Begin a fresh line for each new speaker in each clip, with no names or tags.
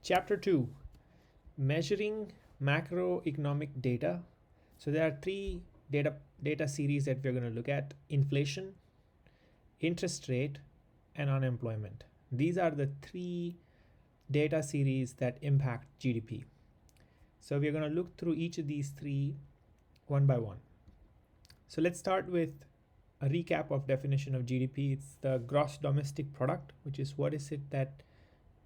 Chapter 2, Measuring Macroeconomic Data. So there are three data series that we're going to look at: inflation, interest rate, and unemployment. These are the three data series that impact GDP. So we're going to look through each of these three one by one. So let's start with a recap of definition of GDP. It's the gross domestic product, which is what is it that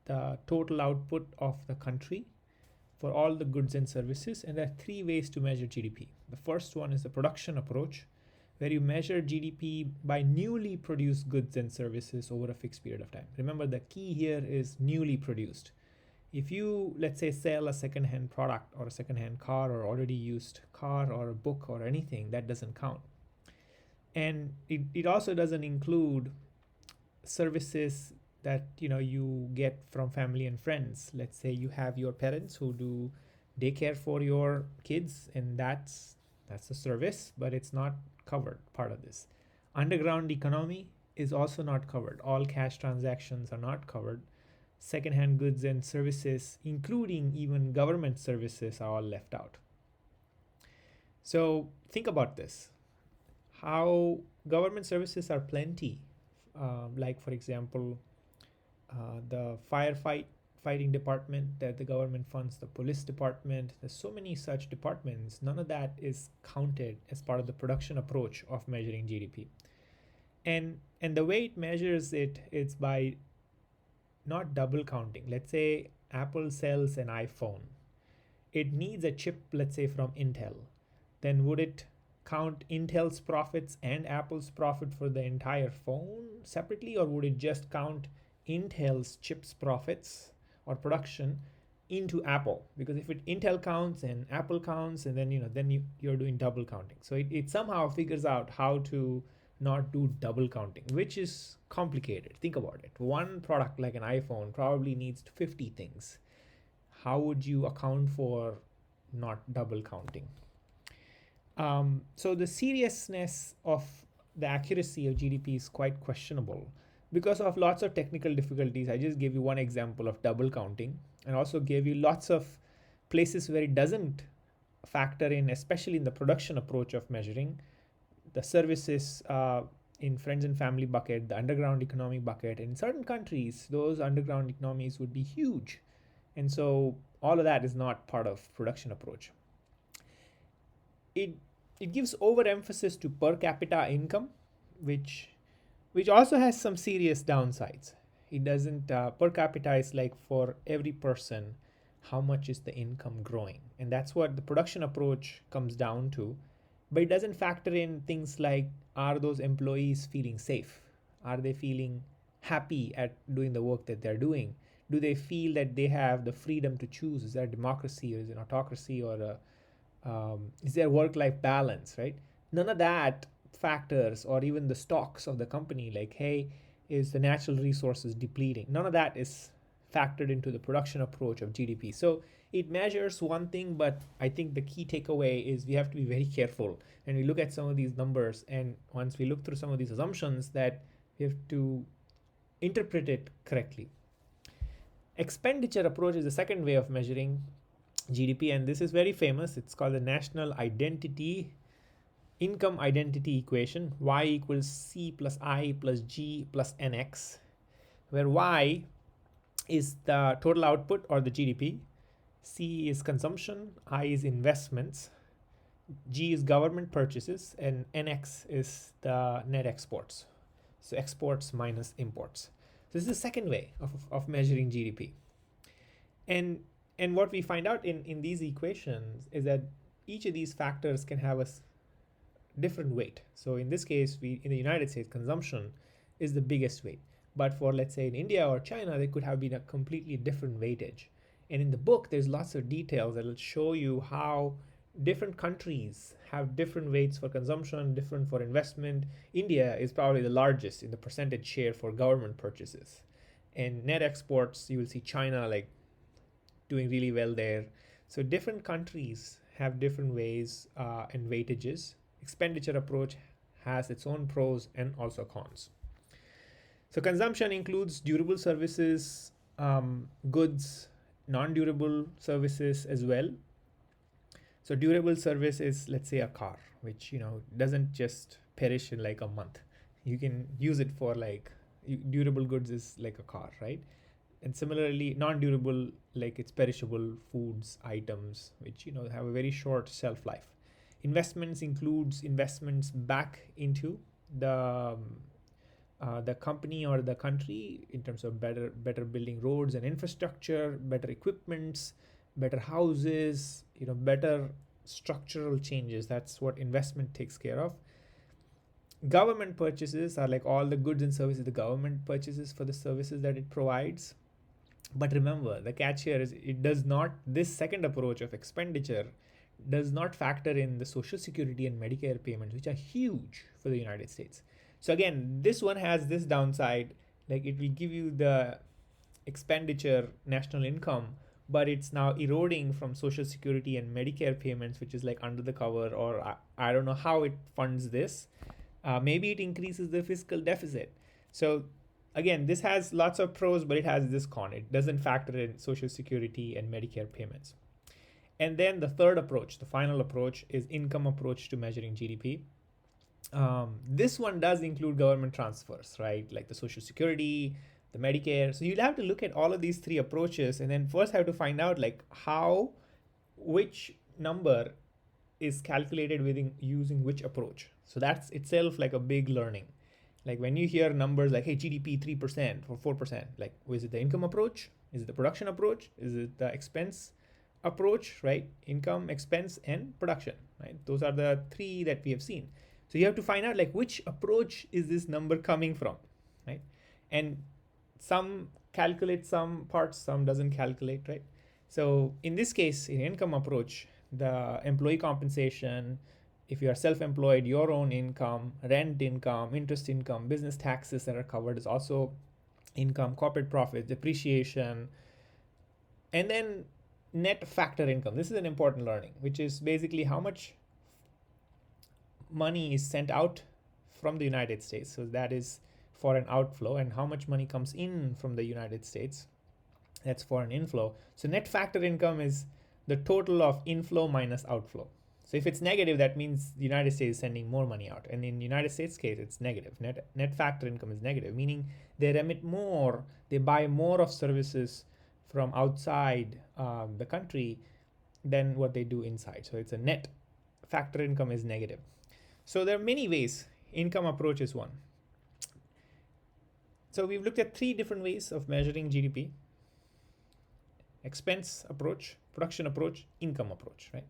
the total output of the country for all the goods and services. And there are three ways to measure GDP. The first one is the production approach, where you measure GDP by newly produced goods and services over a fixed period of time. Remember, the key here is newly produced. If you, let's say, sell a second-hand product or a second-hand car or already used car or a book or anything, that doesn't count. And it also doesn't include services that you get from family and friends. Let's say you have your parents who do daycare for your kids, and that's a service, but it's not covered part of this. Underground economy is also not covered. All cash transactions are not covered. Secondhand goods and services, including even government services, are all left out. So think about this. How government services are plenty. Like, for example, the fighting department that the government funds, the police department. There's so many such departments. None of that is counted as part of the production approach of measuring GDP. And the way it measures it's by not double counting. Let's say Apple sells an iPhone. It needs a chip, let's say from Intel. Then would it count Intel's profits and Apple's profit for the entire phone separately, or would it just count Intel's chips profits or production into Apple? Because if Intel counts and Apple counts, and then you're doing double counting. So it somehow figures out how to not do double counting, which is complicated. Think about it. One product like an iPhone probably needs 50 things. How would you account for not double counting? So the seriousness of the accuracy of GDP is quite questionable because of lots of technical difficulties. I just gave you one example of double counting, and also gave you lots of places where it doesn't factor in, especially in the production approach of measuring. The services in friends and family bucket, the underground economic bucket. In certain countries, those underground economies would be huge. And so all of that is not part of production approach. It gives overemphasis to per capita income, which also has some serious downsides. It doesn't, per capita is like for every person, how much is the income growing? And that's what the production approach comes down to. But it doesn't factor in things like, are those employees feeling safe? Are they feeling happy at doing the work that they're doing? Do they feel that they have the freedom to choose? Is there a democracy, or is it an autocracy, or is there work-life balance, right? None of that factors, or even the stocks of the company, like, hey, is the natural resources depleting? None of that is factored into the production approach of GDP. So it measures one thing, but I think the key takeaway is we have to be very careful, and we look at some of these numbers, and once we look through some of these assumptions, that we have to interpret it correctly. Expenditure approach is the second way of measuring GDP, and this is very famous. It's called the national income identity equation, y equals c plus I plus g plus nx, where y is the total output or the GDP, C is consumption, I is investments, G is government purchases, and NX is the net exports. So exports minus imports. So this is the second way of measuring GDP. And what we find out in these equations is that each of these factors can have a different weight. So in this case, in the United States, consumption is the biggest weight. But for, let's say, in India or China, they could have been a completely different weightage. And in the book, there's lots of details that will show you how different countries have different weights for consumption, different for investment. India is probably the largest in the percentage share for government purchases. And net exports, you will see China like doing really well there. So different countries have different ways and weightages. Expenditure approach has its own pros and also cons. So consumption includes durable services, goods, non-durable services as well. So durable service is, let's say, a car, which doesn't just perish in like a month. You can use it for like durable goods is like a car, right? And similarly, non-durable, like it's perishable foods, items, which have a very short shelf life. Investments includes investments back into the company or the country in terms of better building roads and infrastructure, better equipments, better houses, better structural changes. That's what investment takes care of. Government purchases are like all the goods and services the government purchases for the services that it provides. But remember, the catch here is this second approach of expenditure does not factor in the Social Security and Medicare payments, which are huge for the United States. So again, this one has this downside, like it will give you the expenditure national income, but it's now eroding from Social Security and Medicare payments, which is like under the cover, or I don't know how it funds this. Maybe it increases the fiscal deficit. So again, this has lots of pros, but it has this con. It doesn't factor in Social Security and Medicare payments. And then the third approach, the final approach, is income approach to measuring GDP. This one does include government transfers, right? Like the Social Security, the Medicare. So you'll have to look at all of these three approaches and then first have to find out like which number is calculated using which approach. So that's itself like a big learning. Like when you hear numbers like, hey, GDP 3% or 4%, like, is it the income approach? Is it the production approach? Is it the expense approach, right? Income, expense, and production, right? Those are the three that we have seen. So you have to find out like which approach is this number coming from, right? And some calculate some parts, some doesn't calculate, right? So in this case, in income approach, the employee compensation, if you are self-employed, your own income, rent income, interest income, business taxes that are covered is also income, corporate profit, depreciation, and then net factor income. This is an important learning, which is basically how much money is sent out from the United States. So that is for an outflow, and how much money comes in from the United States. That's for an inflow. So net factor income is the total of inflow minus outflow. So if it's negative, that means the United States is sending more money out. And in the United States case, it's negative. Net factor income is negative, meaning they remit more, they buy more of services from outside the country than what they do inside. So it's a net factor income is negative. So there are many ways. Income approach is one. So we've looked at three different ways of measuring GDP: expense approach, production approach, income approach, right?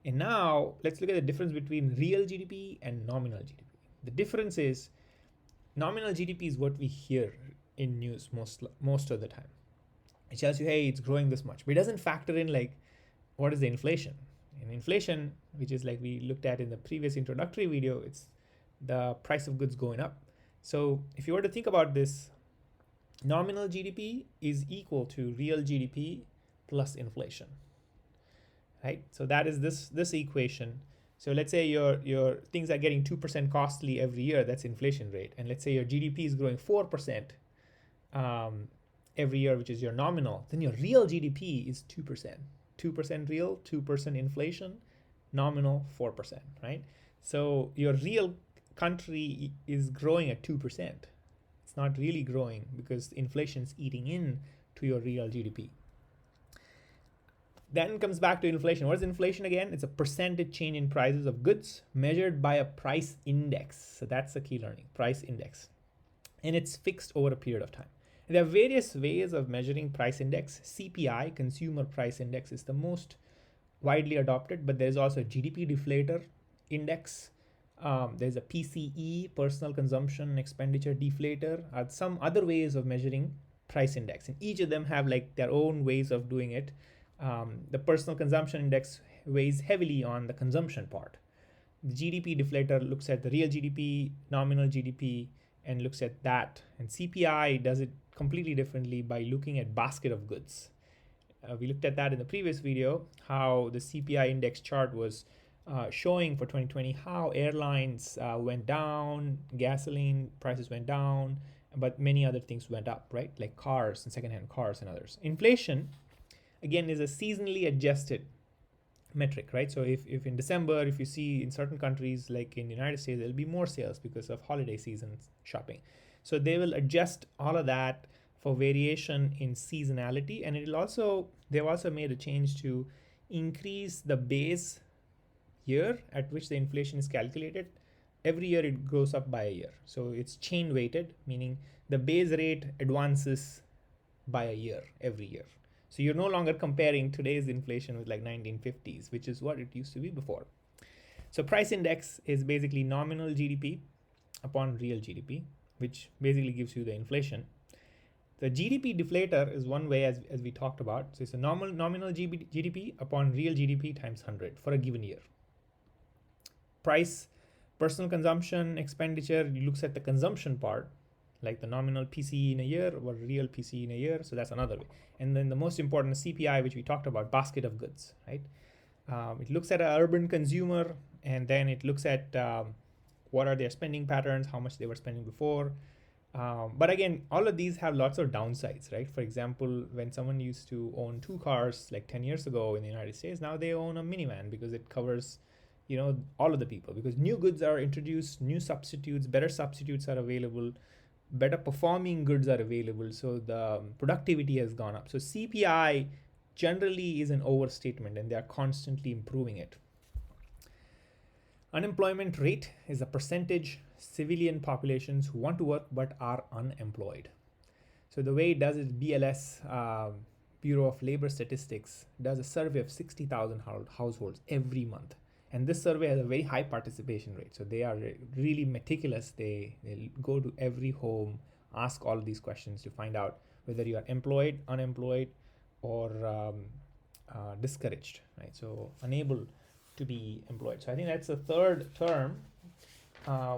And now let's look at the difference between real GDP and nominal GDP. The difference is nominal GDP is what we hear in news most of the time. It tells you, hey, it's growing this much, but it doesn't factor in like what is the inflation. And inflation, which is like we looked at in the previous introductory video, it's the price of goods going up. So if you were to think about this, nominal GDP is equal to real GDP plus inflation, right? So that is this equation. So let's say your things are getting 2% costly every year, that's inflation rate. And let's say your GDP is growing 4% every year, which is your nominal, then your real GDP is 2%. 2% real, 2% inflation, nominal 4%, right? So your real country is growing at 2%. It's not really growing because inflation's eating in to your real GDP. Then comes back to inflation. What is inflation again? It's a percentage change in prices of goods measured by a price index. So that's the key learning, price index. And it's fixed over a period of time. And there are various ways of measuring price index. CPI, Consumer Price Index, is the most widely adopted, but there's also a GDP deflator index. There's a PCE, Personal Consumption Expenditure Deflator, some other ways of measuring price index. And each of them have like their own ways of doing it. The Personal Consumption Index weighs heavily on the consumption part. The GDP deflator looks at the real GDP, nominal GDP, and looks at that. And CPI does it completely differently by looking at basket of goods. We looked at that in the previous video, how the CPI index chart was showing for 2020 how airlines went down, gasoline prices went down, but many other things went up, right? Like cars and secondhand cars and others. Inflation again, is a seasonally adjusted metric, right? So if in December, if you see in certain countries like in the United States, there'll be more sales because of holiday season shopping. So they will adjust all of that for variation in seasonality, and they've also made a change to increase the base year at which the inflation is calculated. Every year it goes up by a year. So it's chain weighted, meaning the base rate advances by a year every year. So you're no longer comparing today's inflation with like 1950s, which is what it used to be before. So price index is basically nominal GDP upon real GDP, which basically gives you the inflation. The GDP deflator is one way, as we talked about. So it's a nominal GDP upon real GDP times 100 for a given year. Price, personal consumption, expenditure, looks at the consumption part, like the nominal PCE in a year or real PCE in a year. So that's another way. And then the most important CPI, which we talked about, basket of goods, right? It looks at an urban consumer, and then it looks at what are their spending patterns, how much they were spending before. But again, all of these have lots of downsides, right? For example, when someone used to own 2 cars like 10 years ago in the United States, now they own a minivan because it covers, all of the people, because new goods are introduced, new substitutes, better substitutes are available, better performing goods are available. So the productivity has gone up. So CPI generally is an overstatement, and they are constantly improving it. Unemployment rate is a percentage civilian populations who want to work but are unemployed. So the way it does is BLS, Bureau of Labor Statistics, does a survey of 60,000 households every month. And this survey has a very high participation rate. So they are really meticulous. They go to every home, ask all of these questions to find out whether you are employed, unemployed, or discouraged, right? So unable to be employed. So I think that's the third term,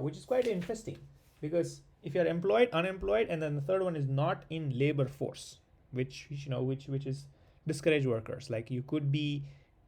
which is quite interesting, because if you're employed, unemployed, and then the third one is not in labor force, which is discouraged workers. Like you could be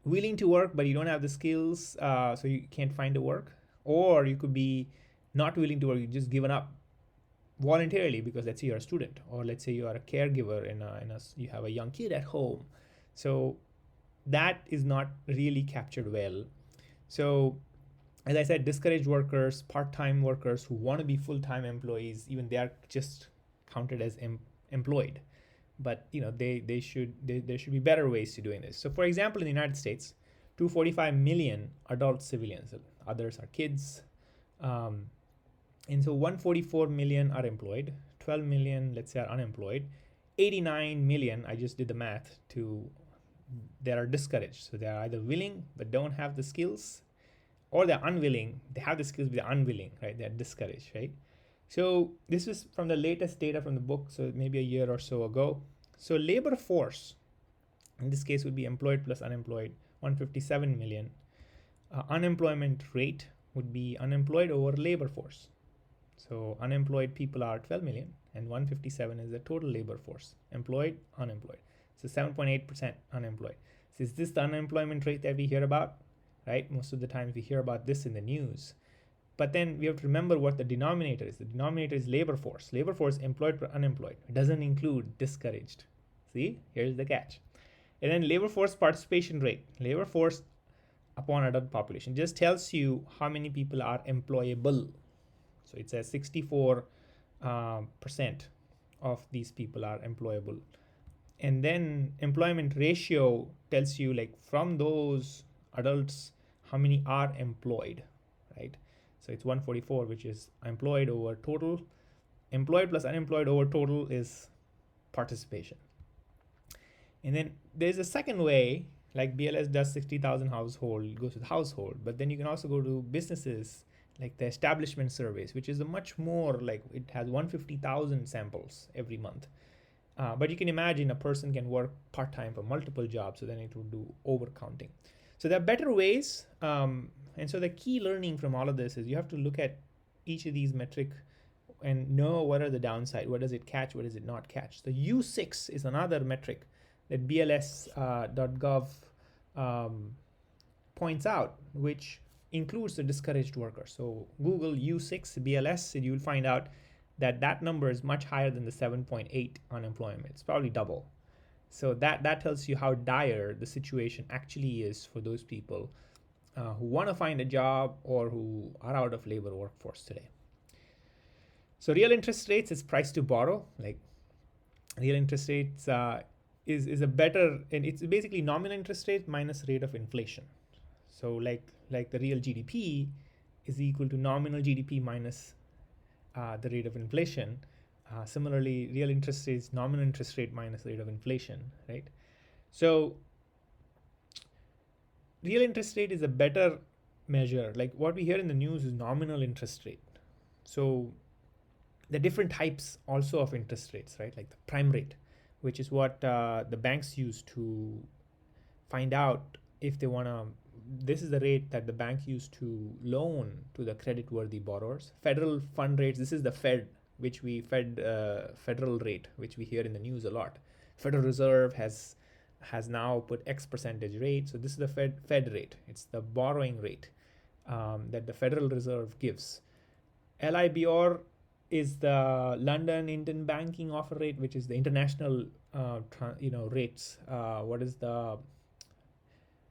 willing to work, but you don't have the skills, so you can't find the work, or you could be not willing to work, you just given up voluntarily because let's say you're a student, or let's say you are a caregiver you have a young kid at home. So that is not really captured well. So as I said, discouraged workers, part-time workers who want to be full-time employees, even they are just counted as employed. But there should be better ways to doing this. So for example, in the United States, 245 million adult civilians, others are kids, and so 144 million are employed, 12 million, let's say, are unemployed, 89 million, I just did the math, they are discouraged. So they are either willing but don't have the skills, or they're unwilling, they have the skills but they're unwilling, right? They're discouraged, right? So this is from the latest data from the book, so maybe a year or so ago. So labor force, in this case, would be employed plus unemployed, 157 million. Unemployment rate would be unemployed over labor force. So unemployed people are 12 million, and 157 is the total labor force, employed, unemployed. So 7.8% unemployed. So is this the unemployment rate that we hear about, right? Most of the times we hear about this in the news. But then we have to remember what the denominator is. The denominator is labor force. Labor force, employed per unemployed. It doesn't include discouraged. See, here's the catch. And then labor force participation rate. Labor force upon adult population just tells you how many people are employable. So it says 64% of these people are employable. And then employment ratio tells you, like, from those adults, how many are employed, right? So it's 144, which is employed over total. Employed plus unemployed over total is participation. And then there's a second way, like BLS does 60,000 household, goes with household, but then you can also go to businesses, like the establishment surveys, which is a much more, like, it has 150,000 samples every month. But you can imagine a person can work part-time for multiple jobs, so then it will do overcounting. So there are better ways. And so the key learning from all of this is you have to look at each of these metrics and know what are the downside, what does it catch, what does it not catch. The U6 is another metric that BLS.gov points out, which includes the discouraged workers. So Google U6 BLS, and you'll find out that number is much higher than the 7.8 unemployment. It's probably double. So that tells you how dire the situation actually is for those people who want to find a job or who are out of labor workforce today. So real interest rates is price to borrow. Like real interest rates is a better, and it's basically nominal interest rate minus rate of inflation. So like the real GDP is equal to nominal GDP minus the rate of inflation. Similarly, real interest rate is nominal interest rate minus rate of inflation, right? So real interest rate is a better measure. Like what we hear in the news is nominal interest rate. So the different types also of interest rates, right? Like the prime rate, which is what the banks use to find out if they want to. This is the rate that the bank used to loan to the credit-worthy borrowers. Federal fund rates. This is the Fed, which we federal rate, which we hear in the news a lot. Federal Reserve has now put X percentage rate. So this is the Fed rate. It's the borrowing rate that the Federal Reserve gives. LIBOR is the London Interbanking Offer Rate, which is the international rates. What is the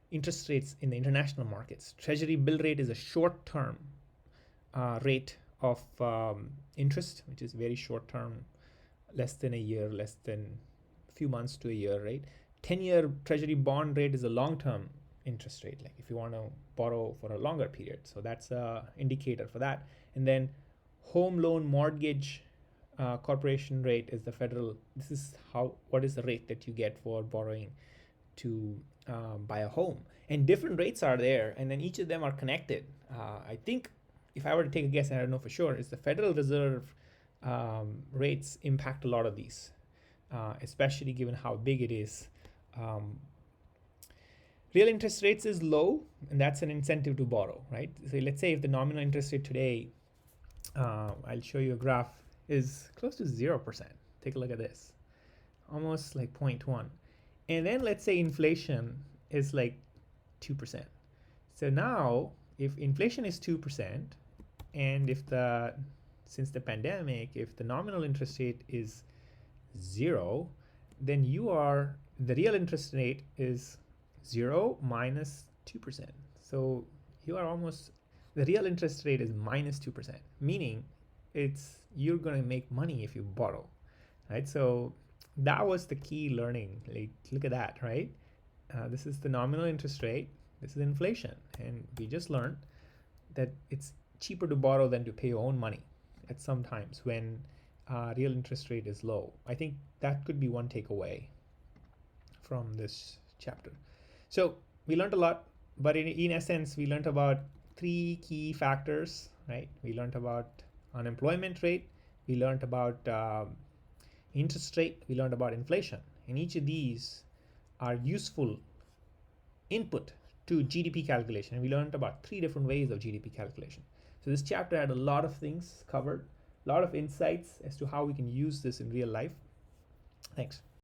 interest rates in the international markets? Treasury bill rate is a short-term rate of interest, which is very short-term, less than a year, less than a few months to a year, right? 10-year treasury bond rate is a long-term interest rate, like if you want to borrow for a longer period. So that's a indicator for that. And then home loan mortgage corporation rate is the federal. This is what is the rate that you get for borrowing to buy a home. And different rates are there, and then each of them are connected. I think if I were to take a guess, and I don't know for sure, is the Federal Reserve rates impact a lot of these, especially given how big it is. Real interest rates is low, and that's an incentive to borrow, right? So let's say if the nominal interest rate today, I'll show you a graph, is close to 0%. Take a look at this, almost like 0.1. And then let's say inflation is like 2%. So now if inflation is 2%, and since the pandemic, if the nominal interest rate is 0, then the real interest rate is 0 minus 2%. So the real interest rate is minus 2%, meaning you're going to make money if you borrow, right? So that was the key learning. Like, look at that, right? This is the nominal interest rate. This is inflation. And we just learned that it's cheaper to borrow than to pay your own money at some times when real interest rate is low. I think that could be one takeaway from this chapter. So we learned a lot, but in essence, we learned about 3 key factors, right? We learned about unemployment rate. We learned about interest rate. We learned about inflation. And each of these are useful input to GDP calculation. And we learned about 3 different ways of GDP calculation. So this chapter had a lot of things covered, a lot of insights as to how we can use this in real life. Thanks.